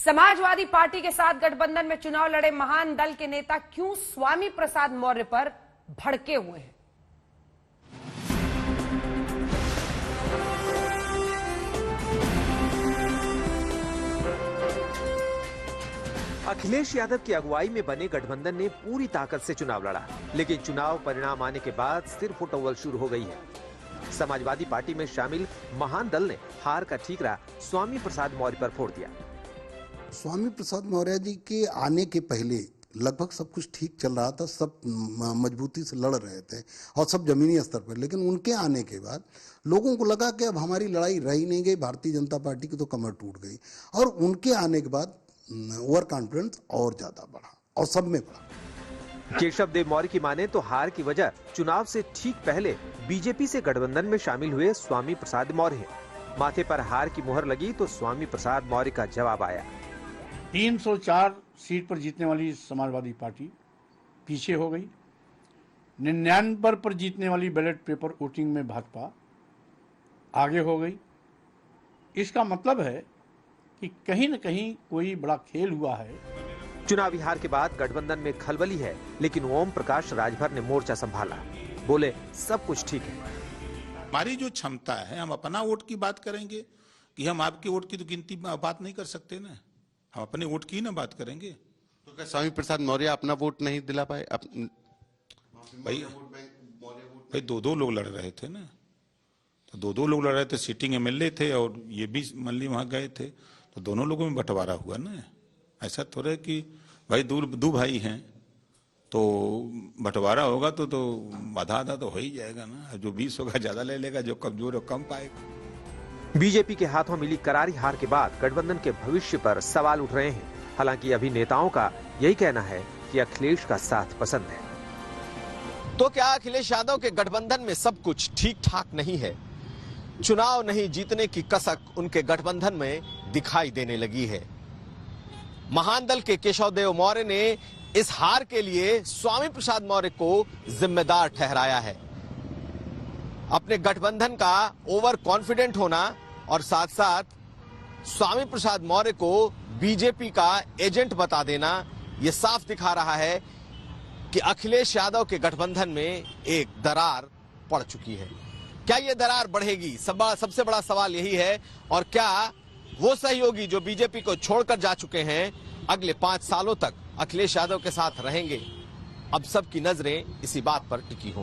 Samajwadi party के साथ गठबंधन में चुनाव लड़े महान दल के नेता क्यों स्वामी प्रसाद मौर्य पर भड़के हुए हैं? अखिलेश यादव की अगुवाई में बने गठबंधन ने पूरी ताकत से चुनाव लड़ा, लेकिन चुनाव परिणाम आने के बाद सिर फुटअव्वल शुरू हो गई है। समाजवादी पार्टी में शामिल महान दल ने हार का ठीकरा स्वामी प्रसाद मौर्य पर फोड़ दिया। स्वामी प्रसाद मौर्य जी के आने के पहले लगभग सब कुछ ठीक चल रहा था, सब मजबूती से लड़ रहे थे और सब जमीनी स्तर पर। लेकिन उनके आने के बाद लोगों को लगा कि अब हमारी लड़ाई रही नहीं गई, भारतीय जनता पार्टी की तो कमर टूट गई। और उनके आने के बाद ओवर कॉन्फिडेंस और ज्यादा बढ़ा और सब में बढ़ा। केशव देव मौर्य की माने तो हार की वजह चुनाव से ठीक पहले बीजेपी से गठबंधन में शामिल हुए स्वामी प्रसाद मौर्य है। माथे पर हार की मुहर लगी तो स्वामी प्रसाद मौर्य का जवाब आया। 304 सीट पर जीतने वाली समाजवादी पार्टी पीछे हो गई। 99 पर जीतने वाली बैलेट पेपर वोटिंग में भाजपा आगे हो गई। इसका मतलब है कि कहीं न कहीं कोई बड़ा खेल हुआ है। चुनावी हार के बाद गठबंधन में खलबली है, लेकिन ओम प्रकाश राजभर ने मोर्चा संभाला। बोले सब कुछ ठीक है। हमारी जो क्षमता है, हम अपना वोट की बात करेंगे कि हम आपके वोट की तो गिनती बात नहीं कर सकते ना, हम अपने वोट की ना बात करेंगे। तो क्या स्वामी प्रसाद मौर्य अपना वोट नहीं दिला पाए? भाई दो लोग लड़ रहे थे ना, तो दो लोग लड़ रहे थे, सिटिंग एमएलए थे और ये भी मल्ली वहां गए थे, तो दोनों लोगों में बंटवारा हुआ ना। ऐसा थोड़ा है कि भाई दो भाई हैं तो बंटवारा होगा तो आधा आधा तो हो ही जाएगा ना। जो 20 होगा ज्यादा ले लेगा, जो कमजोर है कम पाएगा। बीजेपी के हाथों मिली करारी हार के बाद गठबंधन के भविष्य पर सवाल उठ रहे हैं। हालांकि अभी नेताओं का यही कहना है कि अखिलेश का साथ पसंद है। तो क्या अखिलेश यादव के गठबंधन में सब कुछ ठीक ठाक नहीं है? चुनाव नहीं जीतने की कसक उनके गठबंधन में दिखाई देने लगी है। महान दल के केशव देव मौर्य ने इस हार के लिए स्वामी प्रसाद मौर्य को जिम्मेदार ठहराया है। अपने गठबंधन का ओवर कॉन्फिडेंट होना और साथ साथ स्वामी प्रसाद मौर्य को बीजेपी का एजेंट बता देना, यह साफ दिखा रहा है कि अखिलेश यादव के गठबंधन में एक दरार पड़ चुकी है। क्या यह दरार बढ़ेगी? सबसे बड़ा सवाल यही है। और क्या वो सहयोगी जो बीजेपी को छोड़कर जा चुके हैं अगले 5 सालों तक अखिलेश यादव के साथ रहेंगे? अब सबकी नजरें इसी बात पर टिकी होंगी।